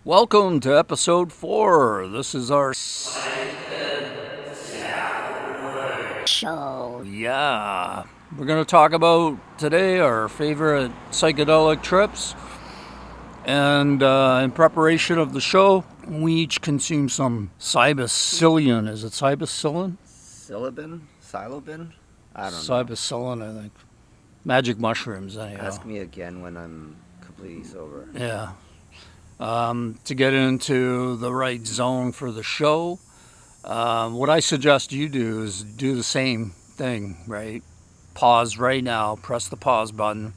Welcome to episode 4. This is our show. Yeah. We're going to talk about today our favorite psychedelic trips. And in preparation of the show, we each consume some cybacillin. Is it cybacillin? Silobin? I don't know. Cybacillin, I think. Magic mushrooms, anyhow. Ask me again when I'm completely sober. Yeah. To get into the right zone for the show, what I suggest you do is do the same thing, right? Pause right now, press the pause button,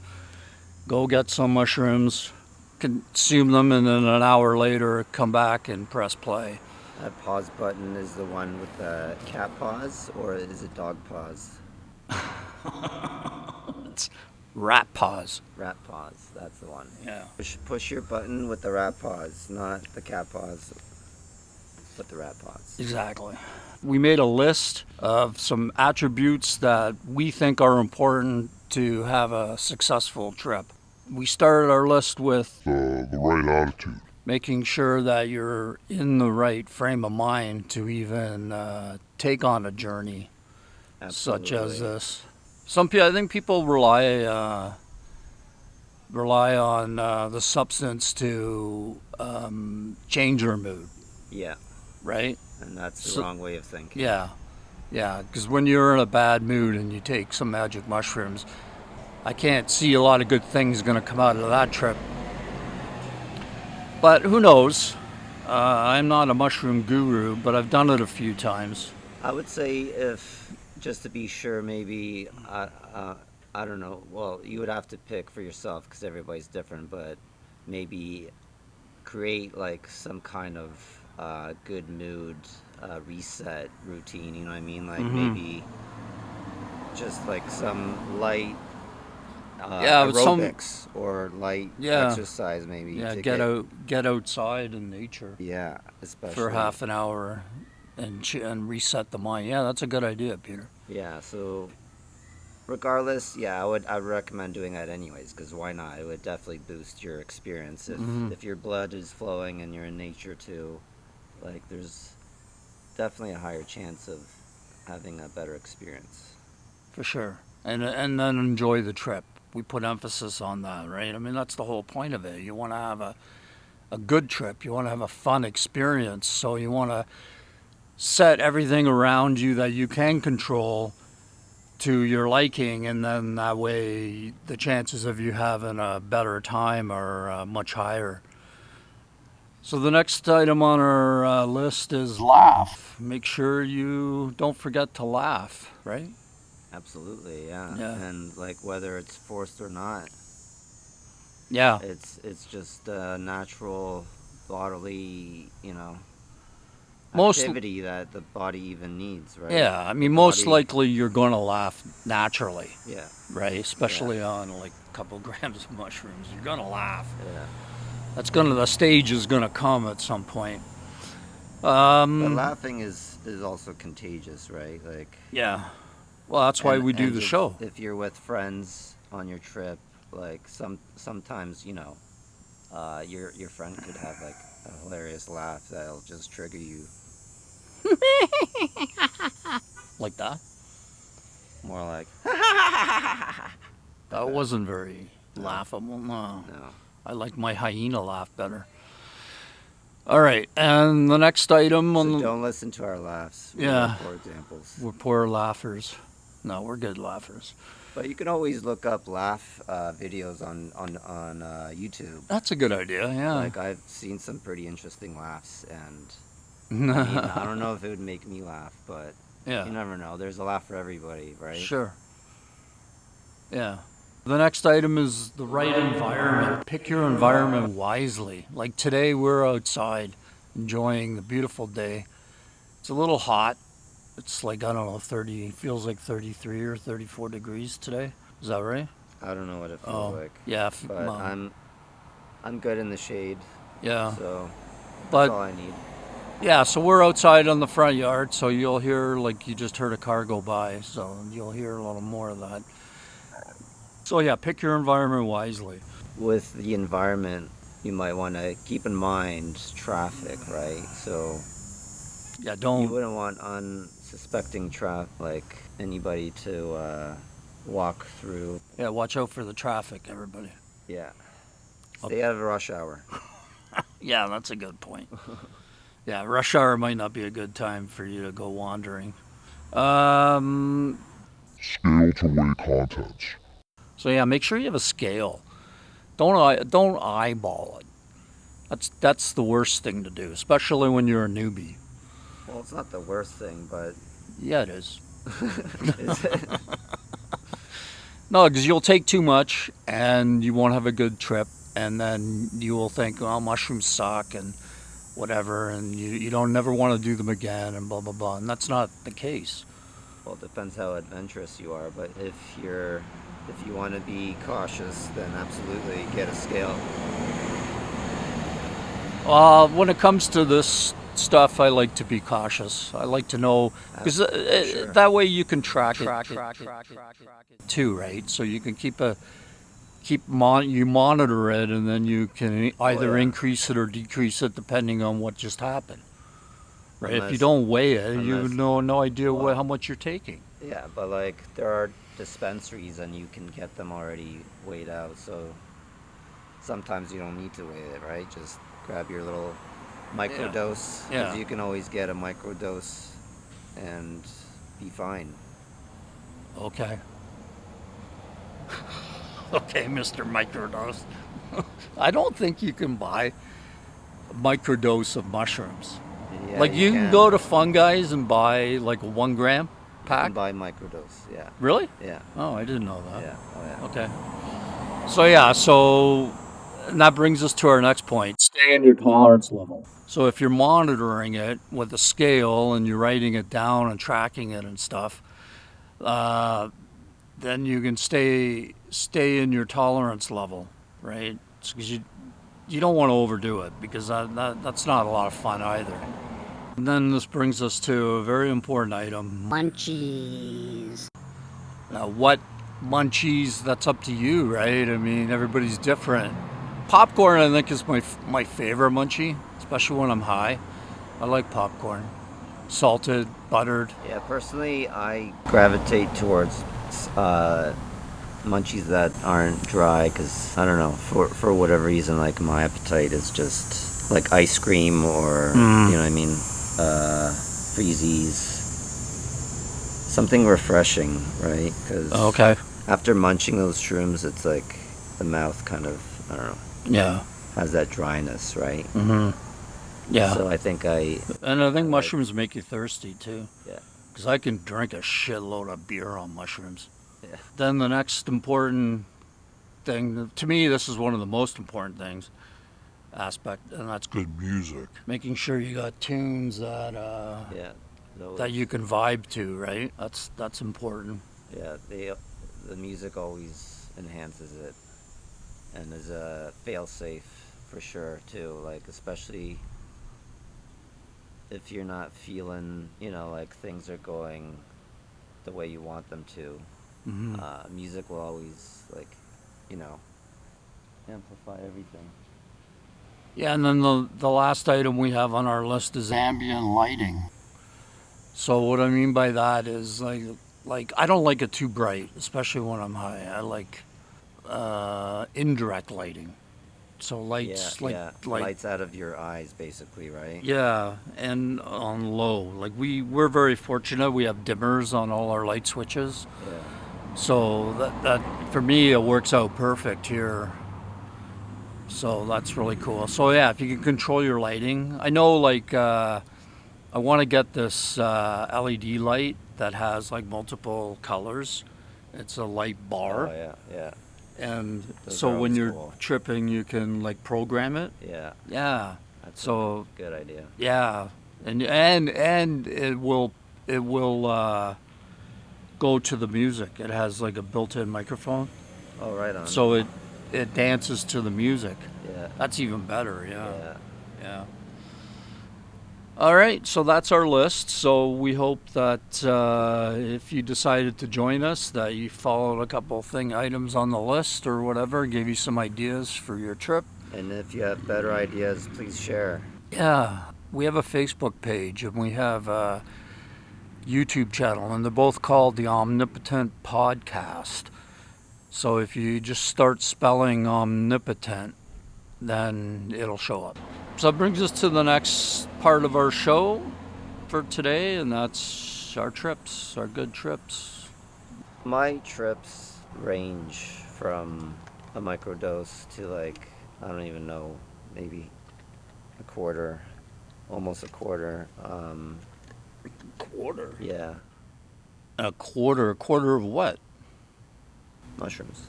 go get some mushrooms, consume them, and then an hour later come back and press play. That pause button is the one with the cat paws, or is it dog paws? It's rat paws. Rat paws, that's the one. Yeah. Push your button with the rat paws, not the cat paws, but the rat paws. Exactly. We made a list of some attributes that we think are important to have a successful trip. We started our list with the right attitude. Making sure that you're in the right frame of mind to even take on a journey. Absolutely. Such as this. I think people rely on the substance to change their mood. Yeah. Right? And that's the wrong way of thinking. Yeah. Because when you're in a bad mood and you take some magic mushrooms, I can't see a lot of good things going to come out of that trip. But who knows? I'm not a mushroom guru, but I've done it a few times. I would say if, just to be sure, maybe, I don't know, well, you would have to pick for yourself because everybody's different, but maybe create like some kind of good mood reset routine, you know what I mean? Like maybe just like some light aerobics or light exercise maybe. Yeah, get outside in nature. Yeah, especially. For half an hour and reset the mind. Yeah, that's a good idea, Peter. Yeah, so regardless, I would recommend doing that anyways, because why not? It would definitely boost your experience if your blood is flowing and you're in nature too. Like, there's definitely a higher chance of having a better experience. For sure. And then enjoy the trip. We put emphasis on that, right? I mean, that's the whole point of it. You want to have a good trip. You want to have a fun experience. So you want to set everything around you that you can control to your liking, and then that way the chances of you having a better time are much higher. So the next item on our list is laugh. Make sure you don't forget to laugh, right? Absolutely, yeah. And like whether it's forced or not. Yeah. It's just a natural bodily, activity that the body even needs, right? Yeah, I mean, most likely you're going to laugh naturally. Yeah. Right? Especially on like a couple grams of mushrooms. You're going to laugh. Yeah. The stage is going to come at some point. But laughing is also contagious, right? Like. Yeah. Well, that's why we do the show. If you're with friends on your trip, like sometimes, your friend could have like a hilarious laugh that'll just trigger you. Like that? More like. That wasn't very laughable. No. I like my hyena laugh better. All right, and the next item So don't listen to our laughs. Yeah. For examples. We're poor laughers. No, we're good laughers. But you can always look up laugh videos on YouTube. That's a good idea, yeah. Like, I've seen some pretty interesting laughs, and I don't know if it would make me laugh, but you never know. There's a laugh for everybody, right? Sure. Yeah. The next item is the right environment. Pick your environment wisely. Like today, we're outside enjoying the beautiful day. It's a little hot. It's like, I don't know, feels like 33 or 34 degrees today. Is that right? I don't know what it feels like. Yeah. But I'm good in the shade. Yeah. So that's all I need. Yeah, so we're outside on the front yard, so you'll hear, like you just heard a car go by, so you'll hear a little more of that. So yeah, pick your environment wisely. With the environment, you might want to keep in mind traffic, right? So Yeah, you don't. wouldn't want unsuspecting like anybody to walk through. Yeah, watch out for the traffic, everybody. Yeah, stay Okay. out of rush hour. Yeah, that's a good point. Yeah, rush hour might not be a good time for you to go wandering. Um, Scale to weigh contents. so yeah, make sure you have a scale. Don't eyeball it. That's the worst thing to do, especially when you're a newbie. Well, it's not the worst thing, but Yeah, it is. is it? No, because you'll take too much and you won't have a good trip, and then you will think, "Oh, mushrooms suck," and whatever, and you don't never want to do them again, and blah blah blah. And that's not the case. Well, it depends how adventurous you are, but if you want to be cautious, then absolutely get a scale. When it comes to this stuff, I like to be cautious. I like to know because Sure. that way you can track it too, right? So you can you monitor it, and then you can either yeah. increase it or decrease it depending on what just happened. Right? If you Unless, don't weigh it, you unless, know no idea well, how much you're taking. yeah, but like there are dispensaries and you can get them already weighed out, so sometimes you don't need to weigh it, right? Just grab your little microdose, because Yeah. you can always get a microdose and be fine. Okay. Okay, Mr. Microdose. I don't think you can buy a microdose of mushrooms. Yeah, Like you can go to Fungi's and buy like a 1 gram you pack. can buy microdose. Yeah, Really? yeah, Oh, I didn't know that. yeah, oh yeah. Okay. So yeah, and that brings us to our next point. Stay in your tolerance level. So if you're monitoring it with a scale and you're writing it down and tracking it and stuff, uh, then you can stay in your tolerance level, right? Because you don't want to overdo it, because that's not a lot of fun either. And then this brings us to a very important item. Munchies. Now, what munchies? That's up to you, right? I mean, everybody's different. Popcorn, I think, is my favorite munchie, especially when I'm high. I like popcorn, salted, buttered. Yeah, personally, I gravitate towards munchies that aren't dry, because I don't know, for whatever reason, like my appetite is just like ice cream or you know what I mean, freezies, something refreshing, right? Because Okay. after munching those shrooms, it's like the mouth kind of, I don't know, Yeah. has that dryness, right? Yeah. So I think And I think mushrooms make you thirsty too. yeah, Because I can drink a shitload of beer on mushrooms. yeah. Then the next important thing, to me, this is one of the most important things, aspect, and that's Good music. making sure you got tunes Yeah, those, that you can vibe to, right? That's important. yeah, the music always enhances it, and is a fail-safe for sure too. Like especially if you're not feeling, like things are going the way you want them to. Music will always you know, amplify everything. Yeah, and then the last item we have on our list is ambient lighting. So what I mean by that is like I don't like it too bright, especially when I'm high. I like indirect lighting. So Yeah, lights yeah, like lights out of your eyes, basically, right? yeah, and on low. Like we're very fortunate. We have dimmers on all our light switches. Yeah. So that for me it works out perfect here. So that's really cool. So yeah, if you can control your lighting, I know I want to get this LED light that has like multiple colors. It's a light Oh bar, yeah, yeah, and those so are when always you're cool. tripping, you can like program it. Yeah, Yeah. that's So a good idea. yeah, and it will go to the music. It has like a built-in microphone, Oh, right on. so it dances to the music. Yeah, That's even better. Yeah. yeah. Yeah. All right, so that's our list. So we hope that if you decided to join us, that you followed a couple items on the list or whatever, gave you some ideas for your trip. And if you have better ideas, please share. Yeah, we have a Facebook page and we have a YouTube channel, and they're both called the Omnipotent Podcast. So if you just start spelling omnipotent, then it'll show up. So that brings us to the next part of our show for today, and that's our trips, our good trips. My trips range from a microdose to like, I don't even know, maybe a quarter, almost a quarter. Quarter? Yeah, A quarter of what? mushrooms.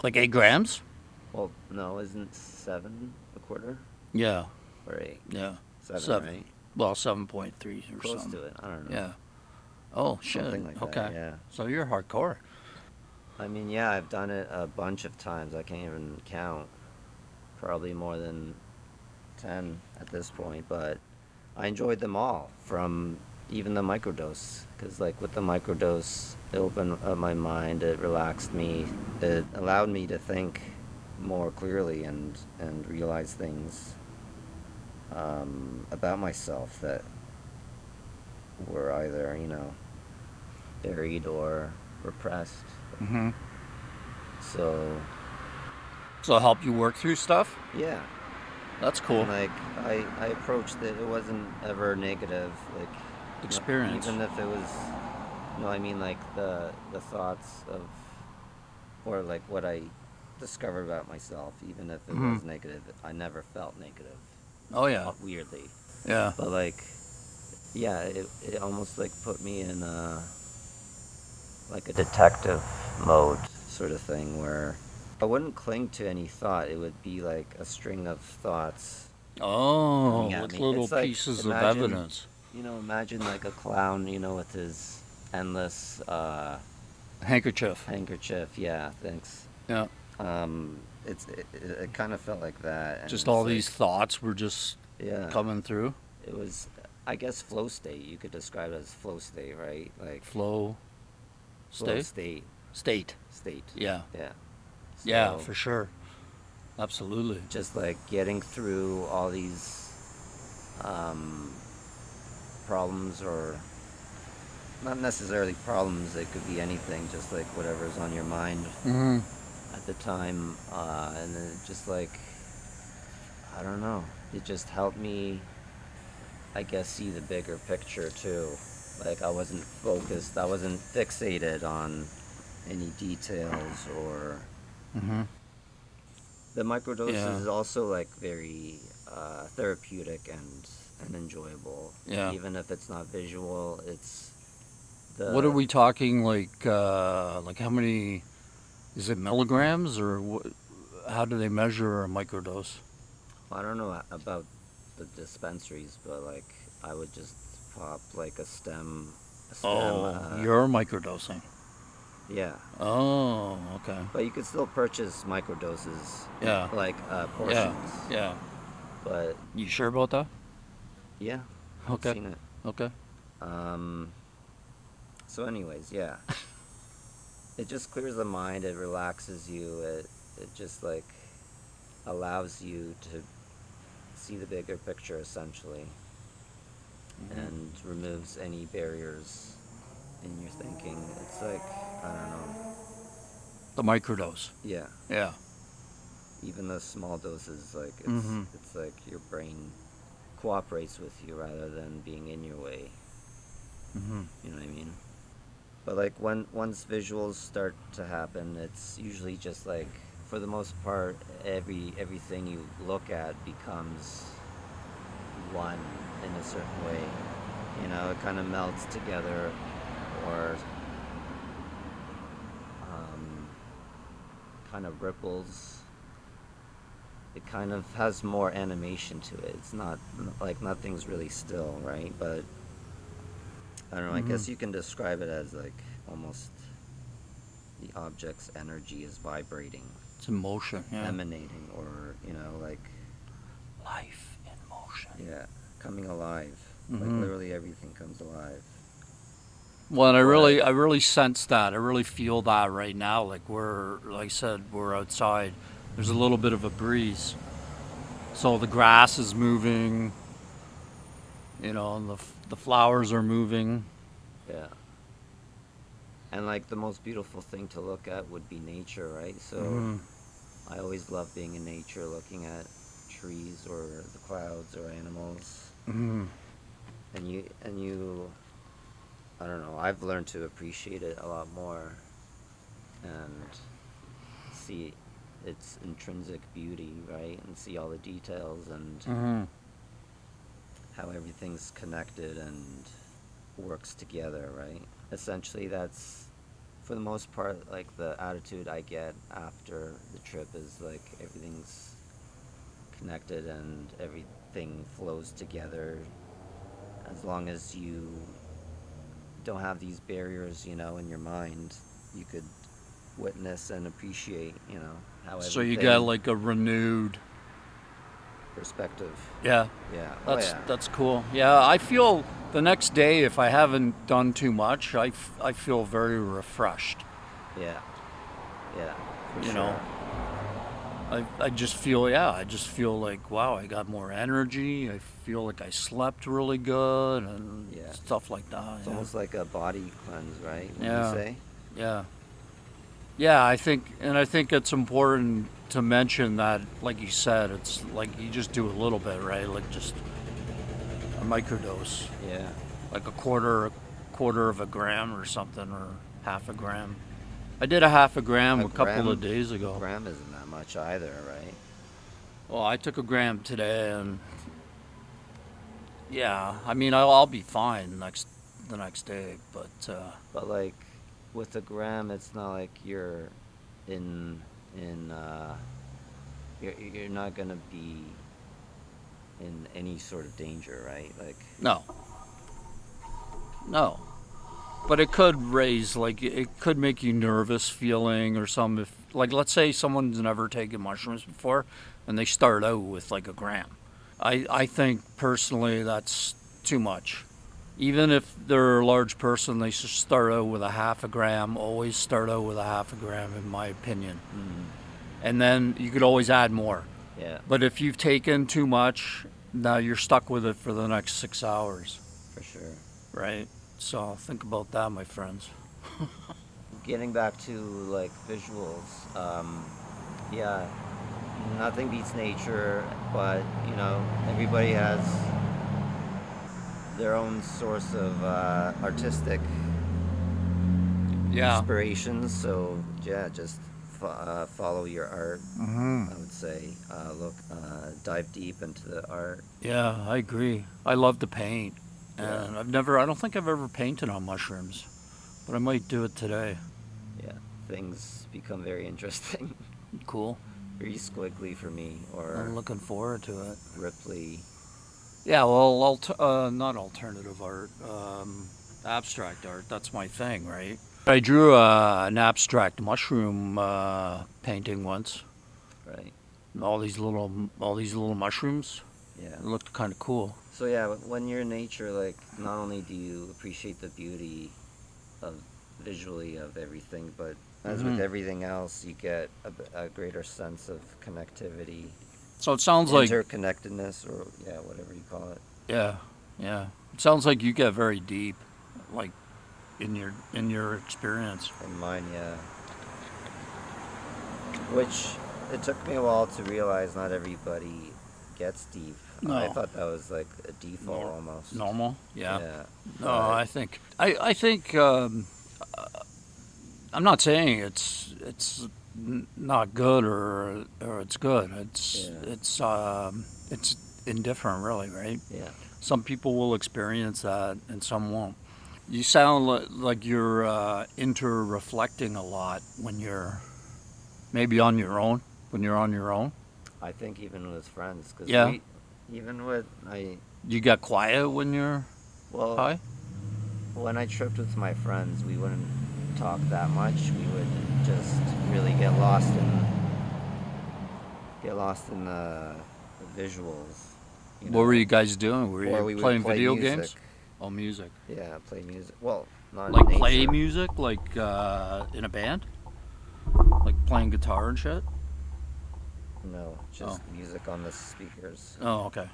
Like 8 grams? Well, no, isn't 7 a quarter? Yeah, Or 8? yeah. 7, right? Well, 7.3 or Close something. to it, I don't know. Yeah. Oh, shit. Something like okay. that, yeah. So you're hardcore. I mean, yeah, I've done it a bunch of times. I can't even count. Probably more than 10 at this point, but I enjoyed them all, from even the microdose. Because, like, with the microdose, it opened up my mind, it relaxed me, it allowed me to think more clearly and realize things about myself that were either, buried or repressed. Mm-hmm. So, So it helped you work through stuff? yeah. That's cool. And, like, I approached it wasn't ever negative, like, Experience. even if it was, I mean, like, the thoughts of, or like what I discovered about myself, even if it was negative, I never felt negative. Oh, yeah. Weirdly. Yeah. But, like, yeah, it almost, like, put me in like a detective mode sort of thing, where I wouldn't cling to any thought. It would be like a string of thoughts Oh, coming at with me. little It's like, pieces of imagine, evidence. Imagine like a clown, with his endless Handkerchief. handkerchief. Yeah, thanks. Yeah. It kind of felt like that. And Just it's all like, these thoughts were just yeah, coming through. it was, I guess, flow state. You could describe it as flow state, right? Like Flow flow state? state. Yeah. Yeah. Yeah, So, for sure. Absolutely. just like getting through all these problems, or not necessarily problems, it could be anything, just like whatever's on your mind Mm-hmm. at the time, and then it just, like, I don't know, it just helped me, I guess, see the bigger picture too. Like, I wasn't fixated on any details, or Mm-hmm. the microdoses Yeah. is also, like, very therapeutic and enjoyable. Yeah. Even if it's not visual, it's What are we talking, like how many, is it milligrams, or how do they measure a microdose? I don't know about the dispensaries, but, like, I would just pop like a stem. You're microdosing. Yeah, Oh, okay. but you could still purchase microdoses. Yeah. Like portions. Yeah. But You sure about that? yeah, I've Okay. seen it. Okay. So, anyways, yeah, it just clears the mind. It relaxes you. It just, like, allows you to see the bigger picture, essentially, and removes any barriers in your thinking. It's like, I don't know. The microdose. Yeah, Yeah. even the small doses, like, Mhm. it's like your brain cooperates with you rather than being in your way. Mm-hmm. You know what I mean? But, like, once visuals start to happen, it's usually just, like, for the most part, everything you look at becomes one in a certain way. It kind of melts together, or kind of ripples. It kind of has more animation to it. It's not like nothing's really still, right? But I don't know. I guess you can describe it as, like, almost the object's energy is vibrating, It's in motion. Yeah. emanating, or, like, Life in motion. yeah, coming alive. Like, Mhm. literally everything comes alive. Well, and I Right. really sense that. I really feel that right now. Like I said, we're outside. there's a little bit of a breeze. So the grass is moving, and the flowers are moving. Yeah. And like the most beautiful thing to look at would be nature, right? So Mhm. I always love being in nature, looking at trees or the clouds or animals. Mhm. And you I don't know, I've learned to appreciate it a lot more and see its intrinsic beauty, right? And see all the details and Mhm. how everything's connected and works together, right? Essentially, that's for the most part like the attitude I get after the trip is like everything's connected and everything flows together as long as you don't have these barriers, in your mind. You could witness and appreciate, how So you got everything like a renewed. perspective. Yeah. Yeah. Oh That's yeah. that's cool. Yeah, I feel the next day if I haven't done too much, I feel very refreshed. Yeah. Yeah. For You sure. know, I just feel like wow, I got more energy. I feel like I slept really good and Yeah. stuff like that. It's Yeah. almost like a body cleanse, right? Would you Yeah. say? Yeah. Yeah, I think it's important to mention that, like you said, it's like you just do a little bit, right? Like just a microdose, Yeah. like a quarter of a gram or something, or half a gram. I did a half a gram A a couple of gram, days a ago. gram isn't that much either, right? Well, I took a gram today, and yeah, I mean, I'll be fine the next day, but But like with a gram, it's not like you're in in you're not gonna be in any sort of danger, right? Like no, no. But it could raise, like, it could make you nervous feeling or some, if, like, let's say someone's never taken mushrooms before and they start out with like a gram. I think personally that's too much. Even if they're a large person, they should start out with a half a gram. Always start out with a half a gram, in my opinion. And then you could always add more. yeah, But if you've taken too much, now you're stuck with it for the next 6 hours, for sure. right? So think about that, my friends. Getting back to like visuals, yeah, nothing beats nature, but everybody has their own source of artistic Yeah. inspirations. So yeah, just follow your art. I would say dive deep into the art. Yeah, I agree. I love to paint. Yeah. And I don't think I've ever painted on mushrooms, but I might do it today. Yeah, things become very interesting. Cool. Very squiggly for me, I'm or looking forward to it. ripply. Yeah, well, not alternative art, abstract art. That's my thing, right? I drew an abstract mushroom painting once. Right. All these little mushrooms. Yeah. It looked kind of cool. So yeah, when you're in nature, like not only do you appreciate the beauty of visually of everything, but as with everything else, you get a greater sense of connectivity, So it sounds like interconnectedness, or yeah, whatever you call it. yeah, yeah. It sounds like you get very deep, like in your experience. In mine, yeah. Which it took me a while to realize not everybody gets deep. No. I thought that was like a default Nor- almost. Normal, yeah. Yeah. No, But- I think I'm not saying it's not good or it's good. It's indifferent, really, right? Yeah. Some people will experience that and some won't. You sound like you're inter-reflecting a lot when you're maybe on your own. When you're on your own, I think even with friends, because Yeah. even with you get quiet when you're well, high. when I tripped with my friends, we wouldn't talk that much. We would just really get lost in the visuals. What were you guys doing? Were Or you we would playing play video music. games? Oh, music. Yeah, play music. Well, not Like in play nature. music, like in a band, like playing guitar and shit. No, just music on the speakers. Oh, okay.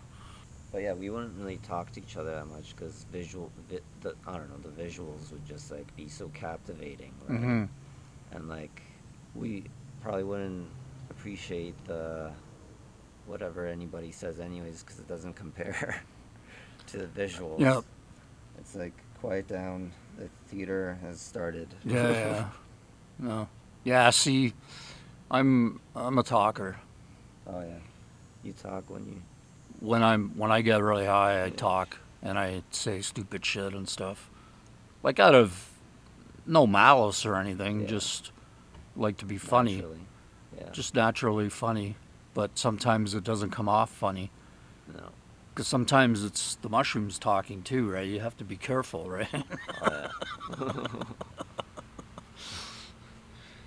But yeah, we wouldn't really talk to each other that much because I don't know, the visuals would just like be so captivating, right? Mm-hmm. And like, we probably wouldn't appreciate the whatever anybody says anyways because it doesn't compare to the visuals. Yep. It's like, quiet down, the theater has started. Yeah. No. Yeah. See, I'm a talker. Oh yeah, you talk when you. When I get really high, I talk and I say stupid shit and stuff, like out of no malice or anything, Yeah. just like to be funny, Naturally. Yeah. just naturally funny. But sometimes it doesn't come off funny No. because sometimes it's the mushrooms talking too, right? You have to be careful, right? Oh yeah.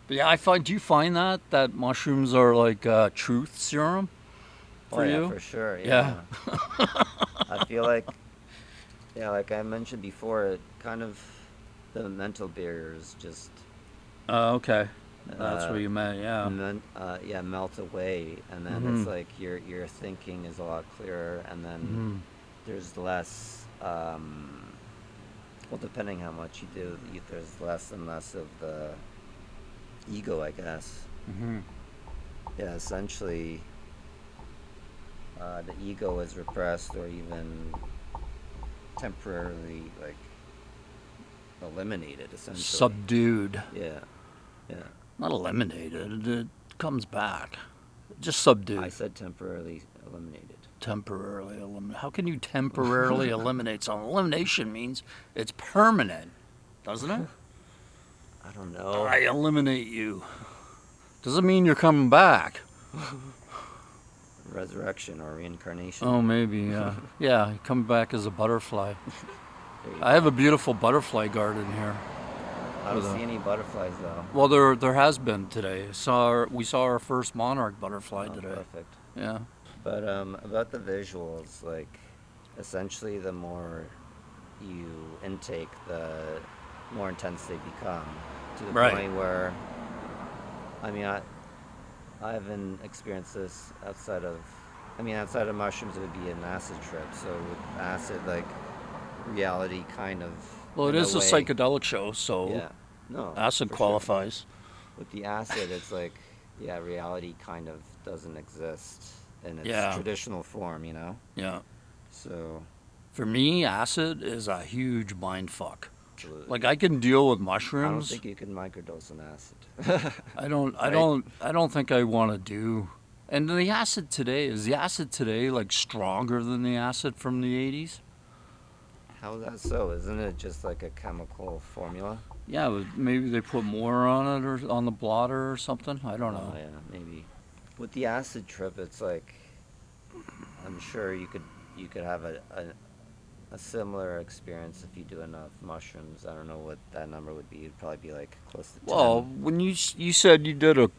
But yeah, do you find that mushrooms are like truth serum for Oh yeah, you? for sure. Yeah. I feel like, yeah, like I mentioned before, it kind of the mental barriers just Okay. That's what you meant, yeah. melt away, and then Mhm. it's like your thinking is a lot clearer, and then Mhm. there's less. Well, depending how much you do, there's less and less of the ego, I guess. Mhm. Yeah, essentially, the ego is repressed or even temporarily like eliminated, essentially. Subdued. Yeah, yeah. Not eliminated. It comes back. Just subdued. I said temporarily eliminated. Temporarily eliminate. How can you temporarily eliminate something? Elimination means it's permanent, doesn't it? I don't know. I eliminate you. Doesn't mean you're coming back. Resurrection or reincarnation. Oh, maybe, yeah. Yeah, you come back as a butterfly. There you I have go. a beautiful butterfly garden here. I don't with a- see any butterflies though. Well, there has been today. We saw our first monarch butterfly Oh, today. perfect. Yeah. But about the visuals, like, essentially, the more you intake, the more intense they become, to the Right. point where, I mean, I haven't experienced this outside of, outside of mushrooms, it would be an acid trip. So with acid, like, reality kind of. Well, it in is a way, psychedelic show, so Yeah. No. acid for sure. qualifies. With the acid, it's like, yeah, reality kind of doesn't exist in its Yeah. traditional form, you know? Yeah. So, For me, acid is a huge mind fuck. absolutely. Like I can deal with I don't mushrooms. think you can microdose an acid. I don't Right? I don't think I want to do. And the acid today, is the acid today like stronger than the acid from the 80s? How is that so? Isn't it just like a chemical formula? Yeah, but maybe they put more on it or on the blotter or something. I don't know. Oh, yeah, maybe. With the acid trip, it's like, I'm sure you could have a similar experience if you do enough mushrooms. I don't know what that number would be. It'd probably be like close to 10. Well, when you said you did a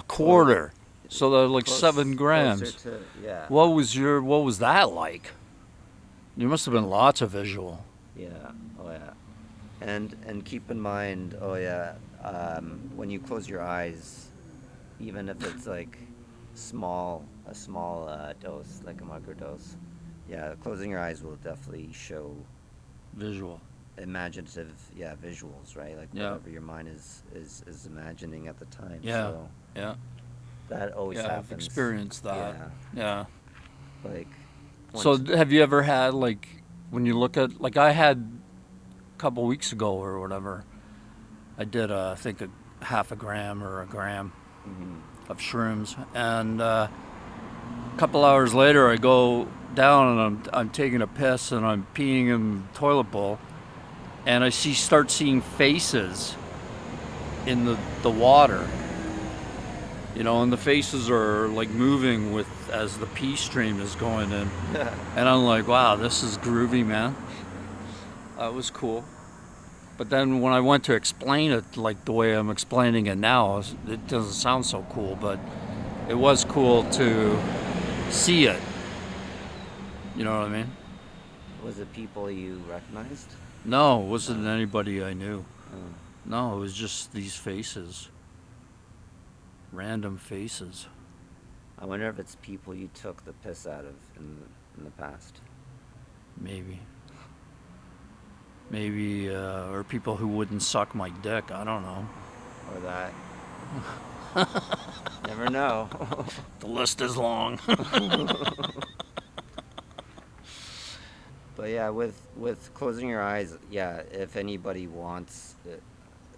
quarter, so that like Close- 7 grams. Closer to, yeah. What was that like? There must have been lots of visual. Yeah. Oh yeah. And keep in mind, oh yeah, when you close your eyes, even if it's like a small dose, like a microdose, yeah, closing your eyes will definitely show Visual. imaginative, visuals, right? Like Yeah. whatever your mind is imagining at the time. Yeah. So Yeah. that always Yeah, I've happens. experienced that. Yeah. Like. So once- have you ever had like when you look at like I had a couple weeks ago or whatever, I did I think a half a gram or a gram Mhm. of shrooms, and a couple hours later I go down and I'm taking a piss and I'm peeing in the toilet bowl, and I start seeing faces in the water. You know, and the faces are like moving with as the pee stream is going in. And I'm like, wow, this is groovy, man. It was cool. But then when I went to explain it like the way I'm explaining it now, it doesn't sound so cool, but it was cool to see it. You know what I mean? Was it people you recognized? No, it wasn't anybody I knew. Oh. No, it was just these faces. Random faces. I wonder if it's people you took the piss out of in the past. Maybe. Maybe, or people who wouldn't suck my dick. I don't know. Or that. Never know. The list is long. But yeah, with closing your eyes, yeah, if anybody wants,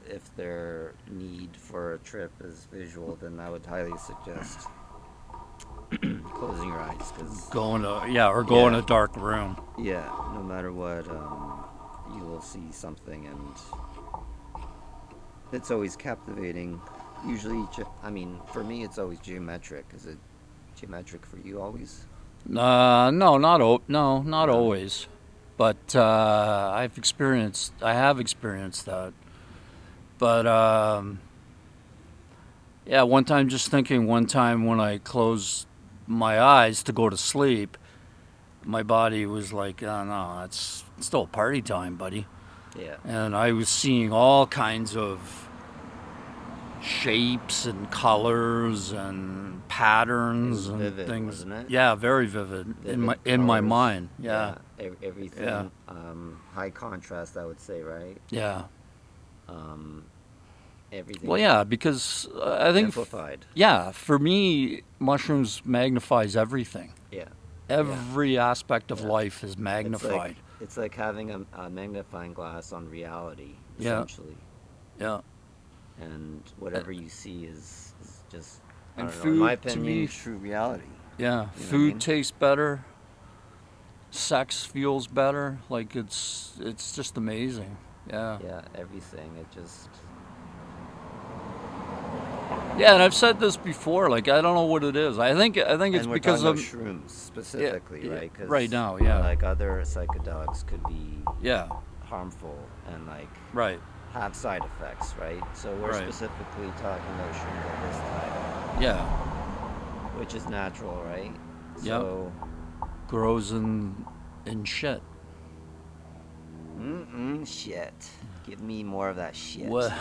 if their need for a trip is visual, then I would highly suggest closing your eyes, because Go in a Yeah. dark room. yeah, no matter what, you will see something, and it's always captivating. Usually, I mean, for me, it's always geometric. Is it geometric for you always? No, not No. always, but I have experienced that. But yeah, one time when I closed my eyes to go to sleep, my body was like, oh, no, it's still party time, buddy. Yeah. And I was seeing all kinds of shapes and colors and patterns It was and vivid, things. wasn't it? Yeah, very vivid, Vivid in my colors. mind. Yeah, Everything. Yeah. High contrast, I would say, right? yeah. Everything. Well, yeah, because I think amplified. yeah, for me, mushrooms magnifies everything. Yeah. Every aspect of Yeah. life is magnified. It's like having a magnifying glass on reality, Yeah. essentially. Yeah. And whatever you see is just, I And don't know, in my food, to opinion, me, true reality. Yeah, You know what I food mean? tastes better. Sex feels better. Like it's just amazing. Yeah. Yeah, everything. It just. Yeah, and I've said this before. Like I don't know what it is. I think it's And we're because talking of about shrooms specifically, yeah, right? 'Cause, right now, yeah. like other psychedelics could be yeah, harmful and like right, have side effects, right? So we're Right. specifically talking about shrooms at this time, yeah. which is natural, right? Yep. So, Grows in shit. shit. Give me more of that shit. What?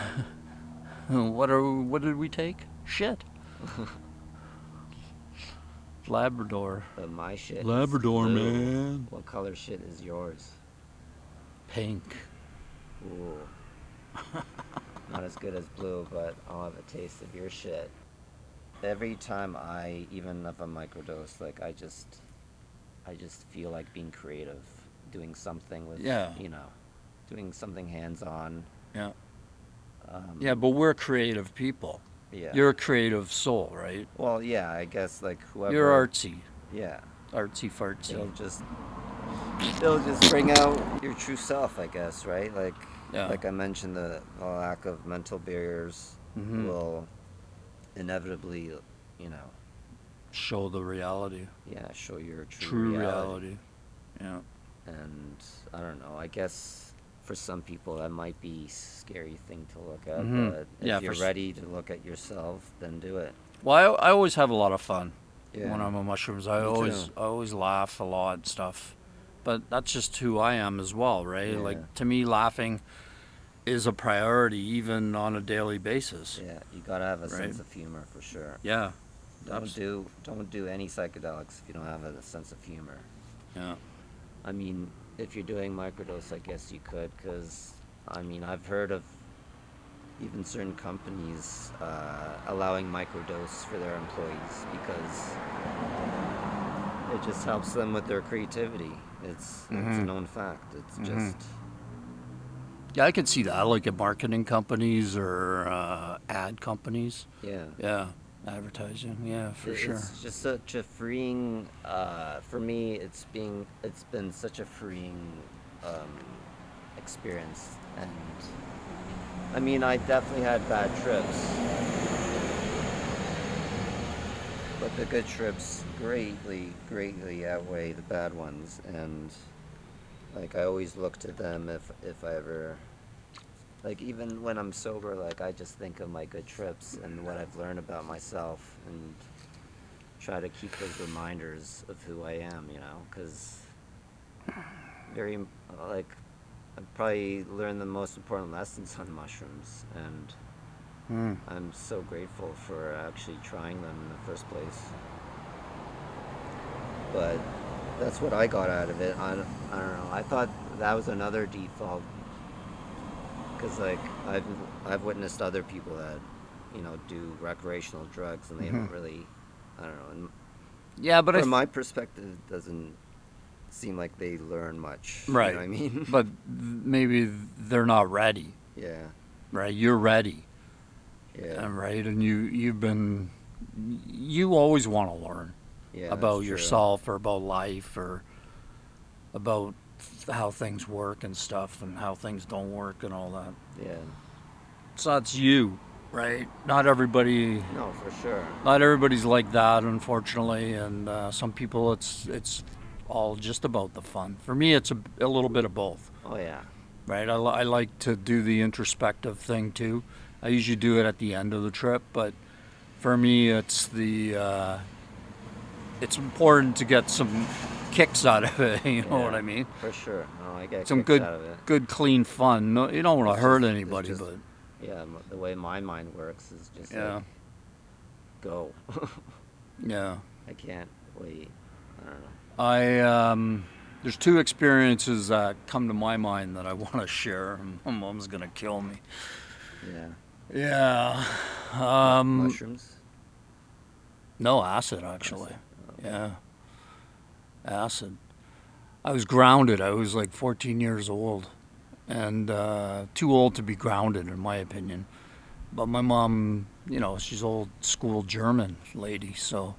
What did we take? Shit. Labrador. But my shit. is Labrador, blue. man. What color shit is yours? Pink. Ooh. Not as good as blue, but I'll have a taste of your shit. Every time even if I microdose, like I just feel like being creative, doing something with, Yeah. doing something hands-on. Yeah. Um, Yeah, but we're creative people. yeah. You're a creative soul, right? Well, yeah, I guess like whoever. You're artsy. Yeah. Artsy fartsy. It'll just bring out your true self, I guess, right? Like, Yeah. like I mentioned, the lack of mental barriers Mhm. will inevitably, Show the reality. show your True reality. Yeah. And I don't know. I guess for some people that might be a scary thing to look at, Mhm. but if Yeah, you're ready to look at yourself, then do it. Well, I always have a lot of fun Yeah. when I'm on mushrooms. I Me always too. I always laugh a lot and stuff. But that's just who I am as well, right? Yeah. Like to me, laughing is a priority even on a daily basis. Yeah, you gotta have a Right. sense of humor for sure. Yeah. Don't do any psychedelics if you don't have a sense of humor. Yeah. I mean, if you're doing microdose, I guess you could, because I mean, I've heard of even certain companies allowing microdose for their employees because it just helps them with their creativity. It's a Mhm. known fact. It's Mhm. just Yeah, I could see that, like at marketing companies or ad companies. yeah. Yeah, advertising. Yeah, for sure. It's just such a freeing. For me, it's been such a freeing experience, and I mean, I definitely had bad trips, but the good trips greatly outweigh the bad ones, and like I always look to them if I ever. Like, even when I'm sober, like, I just think of my good trips and what I've learned about myself and try to keep those reminders of who I am, because like, I've probably learned the most important lessons on mushrooms, and Mm. I'm so grateful for actually trying them in the first place. but that's what I got out of it. I don't know. I thought that was another default because like I've witnessed other people that do recreational drugs and they don't really, I don't know. And Yeah, but from my perspective, it doesn't seem like they learn much. right. You know what I mean? But maybe they're not ready. Yeah. Right? You're ready. Yeah. Right? And you always want to learn Yeah. about that's true. yourself or about life or about how things work and stuff and how things don't work and all that. Yeah. So that's you, right? Not everybody. No, for sure. Not everybody's like that, unfortunately, and some people it's all just about the fun. For me, it's a little bit of both, Oh yeah. right? I like to do the introspective thing too. I usually do it at the end of the trip, but for me, it's it's important to get some kicks out of it. You know what I mean? For sure. No, I get Some kicks good, out of it. good, clean fun. No, you don't want It's to hurt just- it's anybody, just- but Yeah, the way my mind works is just yeah, like go. yeah. I can't wait. I don't know. There's two experiences that come to my mind that I want to share. My mom's gonna kill me. Yeah. Yeah. Mushrooms. No, acid actually. Acid. Oh. Yeah. Acid. I was grounded. I was like 14 years old, and too old to be grounded, in my opinion. But my mom, she's old school German lady, so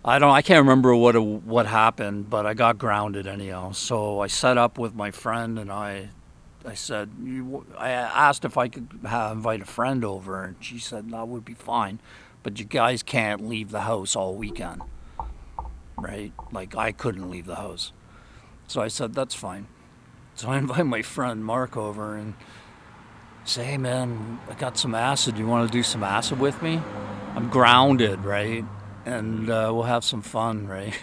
I can't remember what happened, but I got grounded anyhow. So I set up with my friend, and I said, I asked if I could invite a friend over, and she said that would be fine, but you guys can't leave the house all weekend, right? Like I couldn't leave the house. So I said, that's fine. So I invite my friend Mark over and say, hey man, I got some acid. You want to do some acid with me? I'm grounded, right? And we'll have some fun, right?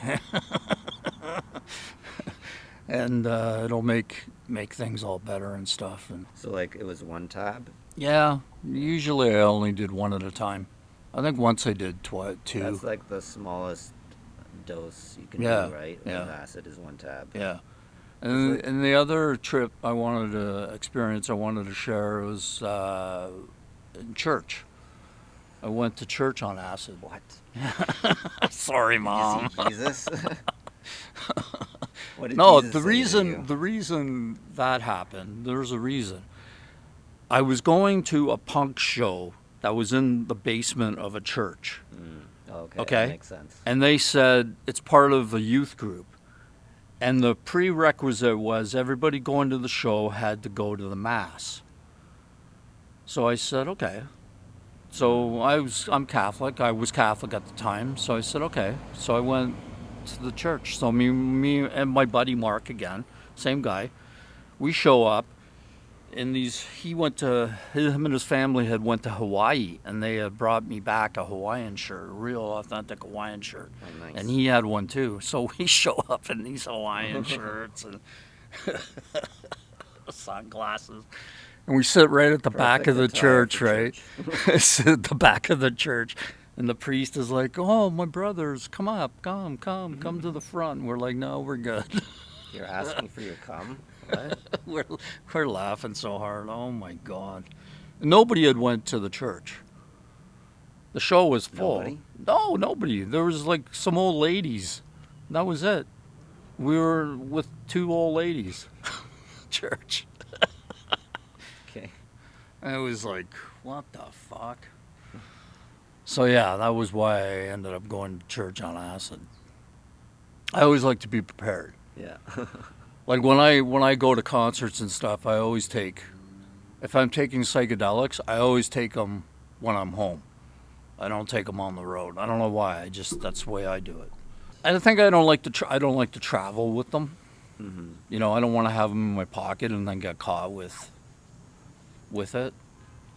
And it'll make things all better and stuff. And So like it was one tab. yeah, usually I only did one at a time. I think once I did two. That's like the smallest dose you can Yeah, do, right? yeah. Of acid is one tab. Yeah. And the other trip I wanted to share was in church. I went to church on acid. What? Sorry, Mom. Did you see Jesus? What did No, Jesus the say to reason you? the reason that happened, there's a reason. I was going to a punk show that was in the basement of a church. Okay. Okay. That makes sense. And they said it's part of a youth group. And the prerequisite was everybody going to the show had to go to the mass. So I said, okay. So I'm Catholic. I was Catholic at the time. So I said, okay. So I went to the church. So me and my buddy Mark again, same guy, we show up. And him and his family had went to Hawaii, and they had brought me back a Hawaiian shirt, a real authentic Hawaiian shirt. Oh, nice. And he had one too. So we show up in these Hawaiian shirts and sunglasses. And we sit right at the back of the Perfect attire church, for right? Sit at the back of the church. And the priest is like, oh, my brothers, come up, come to the front. And we're like, no, we're good. You're asking for your cum? What? we're laughing so hard. Oh, my God. Nobody had went to the church. The show was full. Nobody? No, nobody. There was like some old ladies. That was it. We were with two old ladies. Church. Okay. And it was like, what the fuck? So yeah, that was why I ended up going to church on acid. I always like to be prepared. Yeah. Like when I go to concerts and stuff, I always if I'm taking psychedelics, I always take them when I'm home. I don't take them on the road. I don't know why. That's the way I do it. I think I don't like to travel with them. Mm-hmm. I don't want to have them in my pocket and then get caught with it.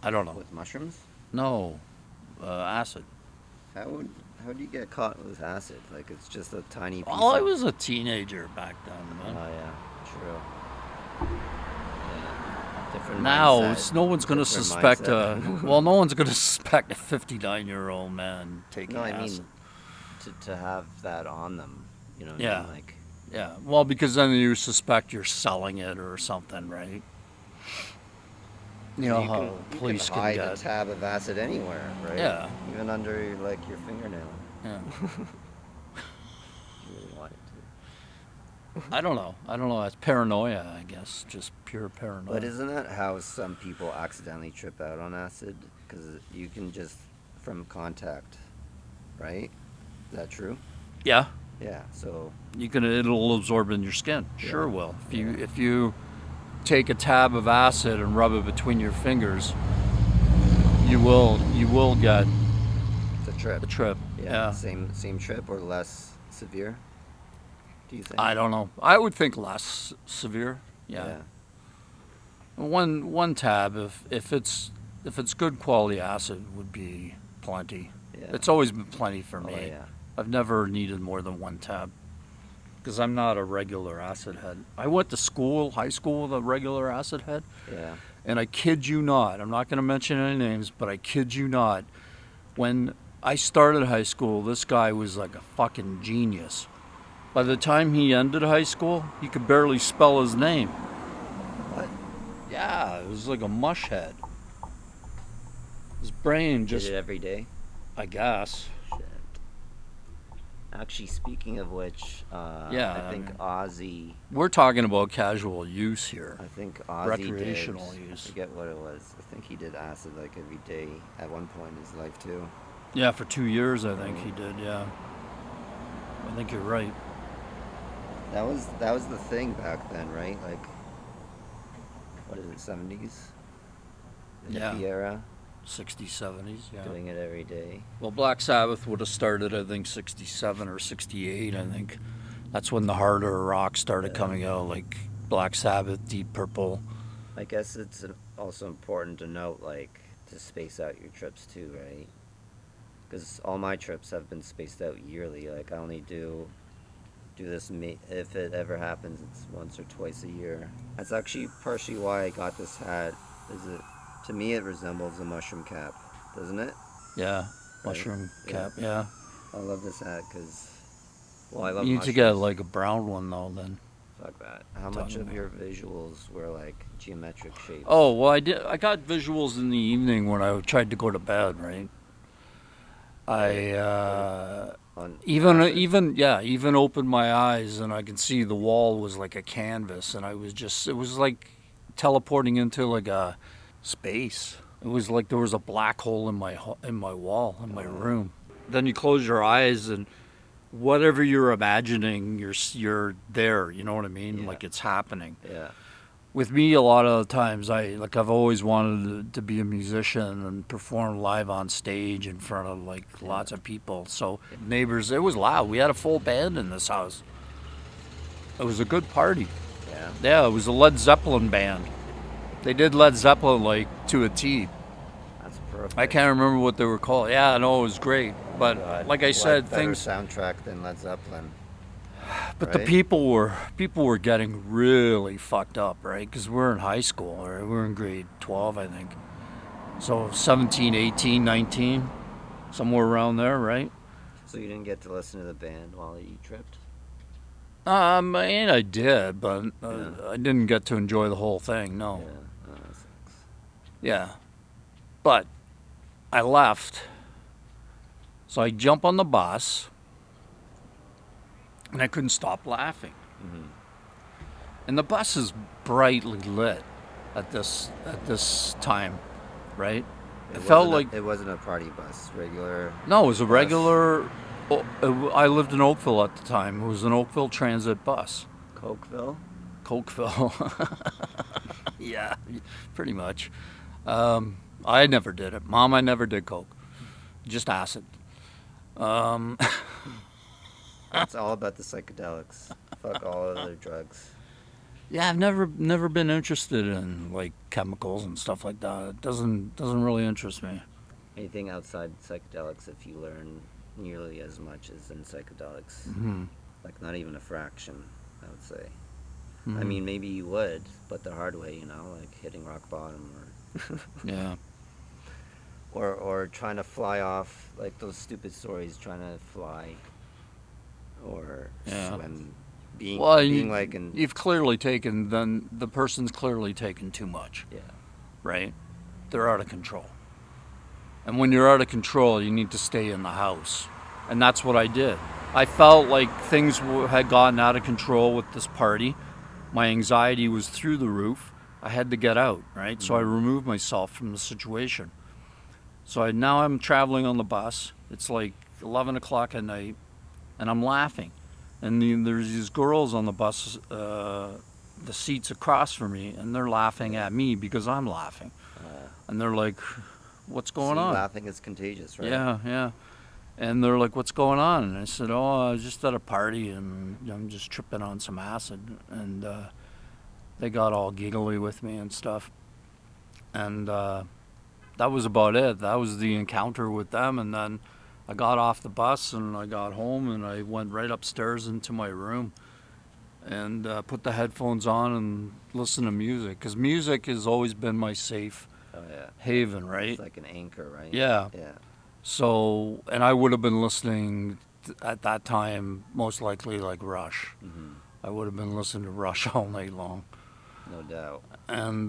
I don't know. With mushrooms? No, acid. How do you get caught with acid? Like it's just a tiny piece. Well, I was a teenager back then, Oh man. yeah, true. Yeah. Different Now, mindset. no one's going to Different suspect mindset. no one's going to suspect a 59-year-old man taking No, I acid. mean to have that on them. You know what I Yeah. mean? Like, Yeah. Well, because then you suspect you're selling it or something, right? You know how you can police can hide a get. tab of acid anywhere, right? Yeah. Even under like your fingernail. Yeah. If you really wanted to. I don't know. That's paranoia, I guess. Just pure paranoia. But isn't that how some people accidentally trip out on acid? Because you can just from contact, right? Is that true? Yeah. Yeah. So It'll absorb in your skin. Sure Yeah. will. Yeah. If you take a tab of acid and rub it between your fingers, you will get it's a trip. the trip. Yeah. Same trip or less severe? Do you think? I don't know. I would think less severe. Yeah. One tab if it's good quality acid would be plenty. Yeah. It's always been plenty for me. Oh, yeah. I've never needed more than one tab because I'm not a regular acid head. I went to high school with a regular acid head, Yeah. and I kid you not, I'm not going to mention any names, but I kid you not, when I started high school, this guy was like a fucking genius. By the time he ended high school, he could barely spell his name. What? Yeah, it was like a mush head. His brain Did just, it every day? I guess. Shit. Actually, speaking of which, Yeah, I think mean, Ozzy. we're talking about casual use here. I think Ozzy Recreational did, use. I forget what it was. I think he did acid like every day at one point in his life too. Yeah, for 2 years I think he did, yeah. I think you're right. That was the thing back then, right? Like, what is it, 70s? The Yeah. hippie era, 60s, 70s, yeah. doing it every day. Well, Black Sabbath would have started, I think, 67 or 68, I think. That's when the harder rock started coming out, like Black Sabbath, Deep Purple. I guess it's also important to note, like, to space out your trips too, right? Because all my trips have been spaced out yearly. Like, I only do this, if it ever happens, it's once or twice a year. That's actually partially why I got this hat. To me, it resembles a mushroom cap, doesn't it? Yeah, Right? mushroom Yeah. cap, yeah. I love this hat because, well, I love You need mushrooms. to get like a brown one though, then. Fuck that. How much of your visuals were like geometric shapes? Oh, well, I got visuals in the evening when I tried to go to bed, right? On Even acid? even opened my eyes and I could see the wall was like a canvas, and it was like teleporting into like a space. It was like there was a black hole in my wall in my room. Then you close your eyes and whatever you're imagining, you're there. You know what I mean? Yeah. Like it's happening. Yeah. With me, a lot of the times, I've always wanted to be a musician and perform live on stage in front of like lots of people. So neighbors, it was loud. We had a full band in this house. It was a good party. Yeah. Yeah, it was a Led Zeppelin band. They did Led Zeppelin like to a T. That's perfect. I can't remember what they were called. Yeah, I know it was great. But God, like I what said, better things. soundtrack than Led Zeppelin. But right? the people were getting really fucked up, right? Because we're in high school, or we're in grade 12, I think. So 17, 18, 19, somewhere around there, right? So you didn't get to listen to the band while you tripped? And I did, but Yeah. I didn't get to enjoy the whole thing, no. Yeah. Oh, that sucks. Yeah. But I left. So I jump on the bus, and I couldn't stop laughing. Mm-hmm. And the bus is brightly lit at this time, right? It felt like it wasn't a party bus, regular. no, it was a bus. regular. I lived in Oakville at the time. It was an Oakville Transit bus. Cokeville. Cokeville. Yeah, pretty much. I never did it. Mom, I never did coke. Just acid. It's all about the psychedelics. Fuck all other drugs. Yeah, I've never been interested in like chemicals and stuff like that. It doesn't really interest me. Anything outside psychedelics, if you learn nearly as much as in psychedelics, Mm-hmm. like not even a fraction, I would say. Mm-hmm. I mean, maybe you would, but the hard way, like hitting rock bottom Yeah. or trying to fly off, like those stupid stories, trying to fly or Yeah. when being Well, being like in you've clearly taken, then the person's clearly taken too much, yeah. right? They're out of control. And when you're out of control, you need to stay in the house. And that's what I did. I felt like things had gotten out of control with this party. My anxiety was through the roof. I had to get out, right? So I removed myself from the situation. So now I'm traveling on the bus. It's like 11 o'clock at night, and I'm laughing. And there's these girls on the bus, the seats across from me, and they're laughing at me because I'm laughing. And they're like, what's going on? Laughing is contagious, right? Yeah, yeah. And they're like, what's going on? And I said, oh, I was just at a party and I'm just tripping on some acid. And they got all giggly with me and stuff. And that was about it. That was the encounter with them. And then I got off the bus and I got home and I went right upstairs into my room and put the headphones on and listened to music. Because music has always been my safe Oh yeah. haven, right? It's like an anchor, right? Yeah. Yeah. So, and I would have been listening at that time, most likely like Rush. Mm-hmm. I would have been listening to Rush all night long. No doubt. And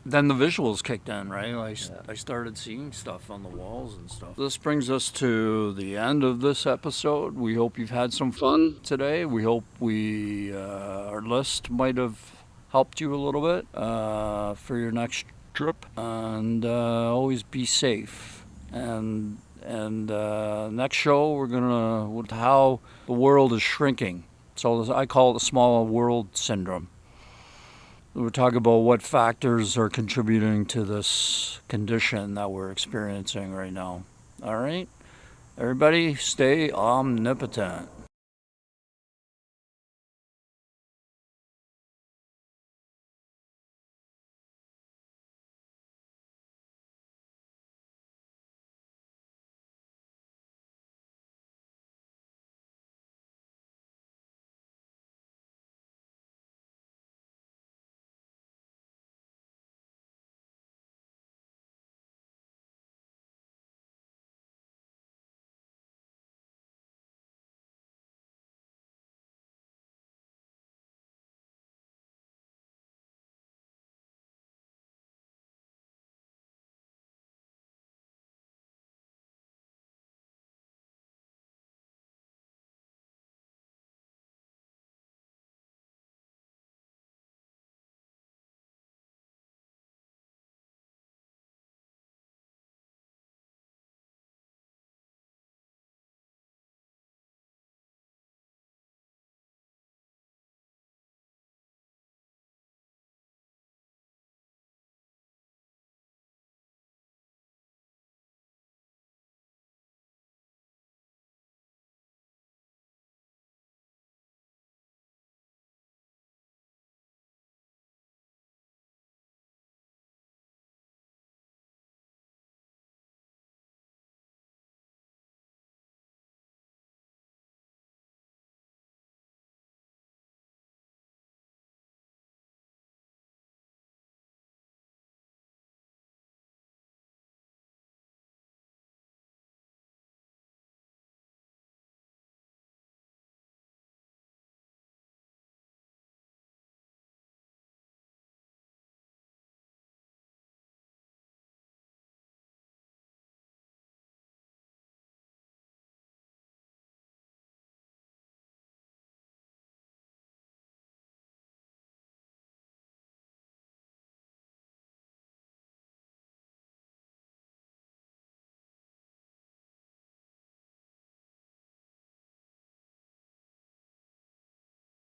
then the visuals kicked in, right? Yeah. I started seeing stuff on the walls and stuff. This brings us to the end of this episode. We hope you've had some fun today. We hope our list might have helped you a little bit for your next trip. And always be safe. And next show we're gonna with how the world is shrinking. So I call it the small world syndrome. We're talking about what factors are contributing to this condition that we're experiencing right now. All right, everybody, stay omnipotent.